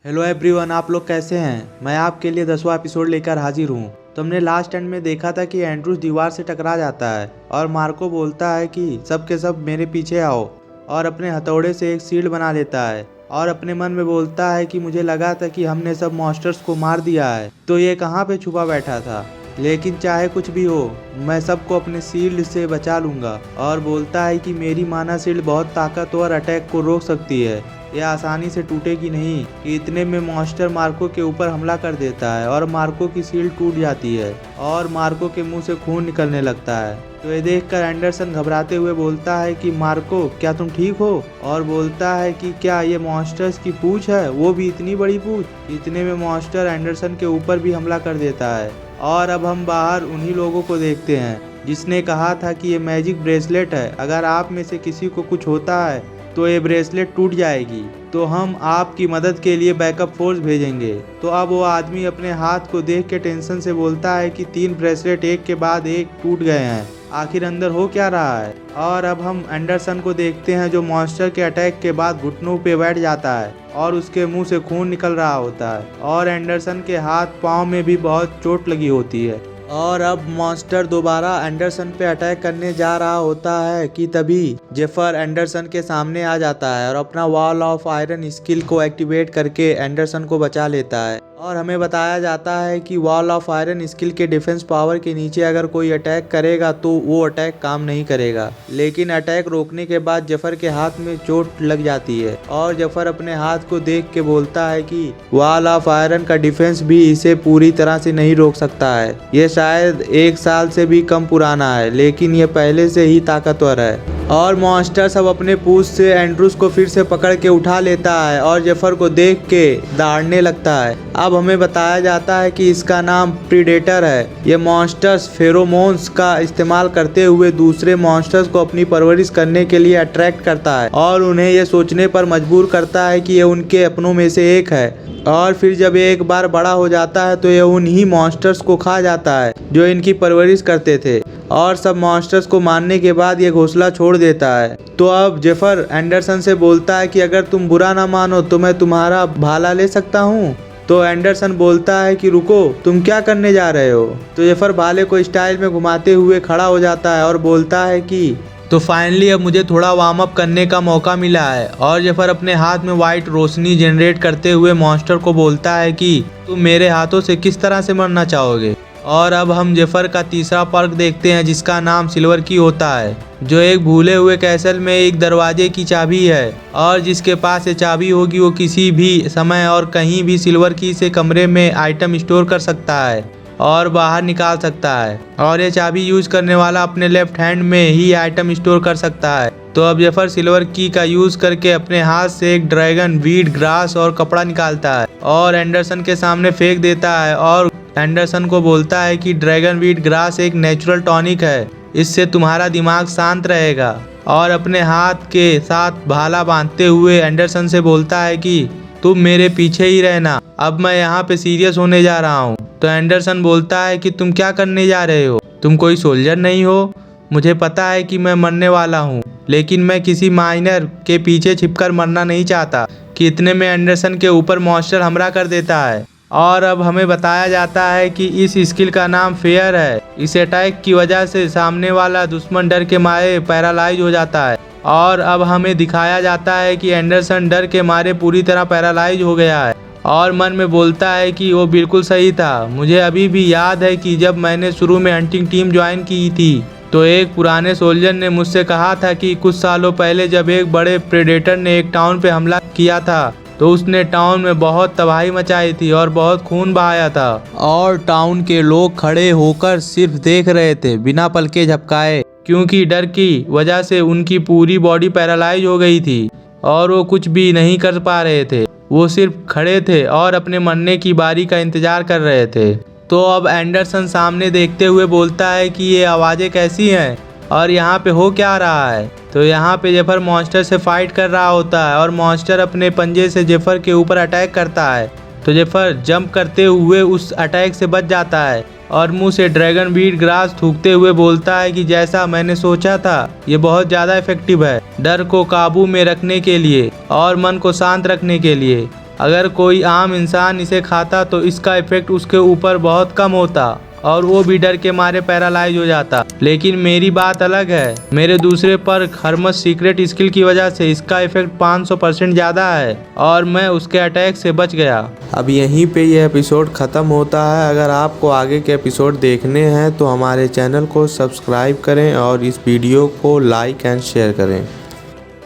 Hello everyone, आप लोग कैसे हैं। मैं आपके लिए 10वां एपिसोड लेकर हाजिर हूँ। तुमने लास्ट एंड में देखा था कि एंड्रूस दीवार से टकरा जाता है और मार्को बोलता है कि सब के सब मेरे पीछे आओ, और अपने हथौड़े से एक शील्ड बना लेता है और अपने मन में बोलता है कि मुझे लगा था कि हमने सब मॉन्स्टर्स को मार दिया है, तो ये कहाँ पे छुपा बैठा था। लेकिन चाहे कुछ भी हो, मैं सबको अपने शील्ड से बचा लूंगा। और बोलता है कि मेरी माना शील्ड बहुत ताकतवर अटैक को रोक सकती है, यह आसानी से टूटेगी नहीं। कि इतने में मॉन्स्टर मार्को के ऊपर हमला कर देता है और मार्को की शील्ड टूट जाती है और मार्को के मुंह से खून निकलने लगता है। तो ये देखकर एंडरसन घबराते हुए बोलता है कि मार्को, क्या तुम ठीक हो। और बोलता है कि क्या ये मॉन्स्टर्स की पूंछ है, वो भी इतनी बड़ी पूंछ। इतने में मॉन्स्टर एंडरसन के ऊपर भी हमला कर देता है। और अब हम बाहर उन्हीं लोगों को देखते हैं जिसने कहा था कि ये मैजिक ब्रेसलेट है, अगर आप में से किसी को कुछ होता है तो ये ब्रेसलेट टूट जाएगी, तो हम आपकी मदद के लिए बैकअप फोर्स भेजेंगे। तो अब वो आदमी अपने हाथ को देख के टेंशन से बोलता है कि 3 ब्रेसलेट एक के बाद एक टूट गए हैं, आखिर अंदर हो क्या रहा है। और अब हम एंडरसन को देखते हैं जो मॉन्स्टर के अटैक के बाद घुटनों पे बैठ जाता है और उसके मुंह से खून निकल रहा होता है और एंडरसन के हाथ पाँव में भी बहुत चोट लगी होती है। और अब मॉन्स्टर दोबारा एंडरसन पे अटैक करने जा रहा होता है कि तभी जेफर एंडरसन के सामने आ जाता है और अपना वॉल ऑफ आयरन स्किल को एक्टिवेट करके एंडरसन को बचा लेता है। और हमें बताया जाता है कि वॉल ऑफ आयरन स्किल के डिफेंस पावर के नीचे अगर कोई अटैक करेगा तो वो अटैक काम नहीं करेगा। लेकिन अटैक रोकने के बाद जफर के हाथ में चोट लग जाती है और जफर अपने हाथ को देख के बोलता है कि वॉल ऑफ आयरन का डिफेंस भी इसे पूरी तरह से नहीं रोक सकता है। ये शायद 1 साल से भी कम पुराना है, लेकिन ये पहले से ही ताकतवर है। और मॉन्स्टर सब अपने पूंछ से एंड्रूस को फिर से पकड़ के उठा लेता है और जेफर को देख के दौड़ने लगता है। अब हमें बताया जाता है कि इसका नाम प्रीडेटर है। ये मॉन्स्टर्स फेरोमोन्स का इस्तेमाल करते हुए दूसरे मॉन्स्टर्स को अपनी परवरिश करने के लिए अट्रैक्ट करता है और उन्हें ये सोचने पर मजबूर करता है कि ये उनके अपनों में से एक है। और फिर जब ये एक बार बड़ा हो जाता है तो ये उन्हीं मॉन्स्टर्स को खा जाता है जो इनकी परवरिश करते थे। और सब मॉन्स्टर्स को मारने के बाद ये घोंसला छोड़ देता है। तो अब जेफर एंडरसन से बोलता है कि अगर तुम बुरा ना मानो तो मैं तुम्हारा भाला ले सकता हूँ। तो एंडरसन बोलता है कि रुको, तुम क्या करने जा रहे हो। तो जेफर भाले को स्टाइल में घुमाते हुए खड़ा हो जाता है और बोलता है कि तो फाइनली अब मुझे थोड़ा वार्म अप करने का मौका मिला है। और जेफर अपने हाथ में वाइट रोशनी जनरेट करते हुए मॉन्स्टर को बोलता है कि तुम मेरे हाथों से किस तरह से मरना चाहोगे। और अब हम जेफर का तीसरा पर्क देखते हैं जिसका नाम सिल्वर की होता है, जो एक भूले हुए कैसल में एक दरवाजे की चाबी है। और जिसके पास ये चाबी होगी वो किसी भी समय और कहीं भी सिल्वर की से कमरे में आइटम स्टोर कर सकता है और बाहर निकाल सकता है। और ये चाबी यूज करने वाला अपने लेफ्ट हैंड में ही आइटम स्टोर कर सकता है। तो अब जेफर सिल्वर की का यूज करके अपने हाथ से एक ड्रैगन वीड ग्रास और कपड़ा निकालता है और एंडरसन के सामने फेंक देता है और एंडरसन को बोलता है कि ड्रैगन वीड ग्रास एक नेचुरल टॉनिक है, इससे तुम्हारा दिमाग शांत रहेगा। और अपने हाथ के साथ भाला बांधते हुए एंडरसन से बोलता है कि तुम मेरे पीछे ही रहना, अब मैं यहाँ पे सीरियस होने जा रहा हूँ। तो एंडरसन बोलता है कि तुम क्या करने जा रहे हो, तुम कोई सोल्जर नहीं हो। मुझे पता है कि मैं मरने वाला हूँ, लेकिन मैं किसी माइनर के पीछे छिपकर मरना नहीं चाहता। कि इतने में एंडरसन के ऊपर मॉन्स्टर हमला कर देता है। और अब हमें बताया जाता है कि इस स्किल का नाम फेयर है। इस अटैक की वजह से सामने वाला दुश्मन डर के मारे पैरालाइज हो जाता है। और अब हमें दिखाया जाता है कि एंडरसन डर के मारे पूरी तरह पैरालाइज हो गया है और मन में बोलता है कि वो बिल्कुल सही था। मुझे अभी भी याद है कि जब मैंने शुरू में हंटिंग टीम ज्वाइन की थी तो एक पुराने सोल्जर ने मुझसे कहा था कि कुछ सालों पहले जब एक बड़े प्रेडेटर ने एक टाउन पे हमला किया था तो उसने टाउन में बहुत तबाही मचाई थी और बहुत खून बहाया था और टाउन के लोग खड़े होकर सिर्फ देख रहे थे बिना पलके झपकाए, क्योंकि डर की वजह से उनकी पूरी बॉडी पैरालाइज हो गई थी और वो कुछ भी नहीं कर पा रहे थे। वो सिर्फ खड़े थे और अपने मरने की बारी का इंतजार कर रहे थे। तो अब एंडरसन सामने देखते हुए बोलता है कि ये आवाज़ें कैसी हैं और यहाँ पे हो क्या रहा है। तो यहाँ पे जेफर मॉन्स्टर से फाइट कर रहा होता है और मॉन्स्टर अपने पंजे से जेफर के ऊपर अटैक करता है। तो जेफर जंप करते हुए उस अटैक से बच जाता है और मुंह से ड्रैगन वीड ग्रास थूकते हुए बोलता है कि जैसा मैंने सोचा था ये बहुत ज़्यादा इफेक्टिव है डर को काबू में रखने के लिए और मन को शांत रखने के लिए। अगर कोई आम इंसान इसे खाता तो इसका इफेक्ट उसके ऊपर बहुत कम होता और वो भी डर के मारे पैरालाइज हो जाता। लेकिन मेरी बात अलग है। मेरे दूसरे पर हरमस सीक्रेट स्किल की वजह से इसका इफेक्ट 500% ज़्यादा है और मैं उसके अटैक से बच गया। अब यहीं पे ये एपिसोड ख़त्म होता है। अगर आपको आगे के एपिसोड देखने हैं तो हमारे चैनल को सब्सक्राइब करें और इस वीडियो को लाइक एंड शेयर करें।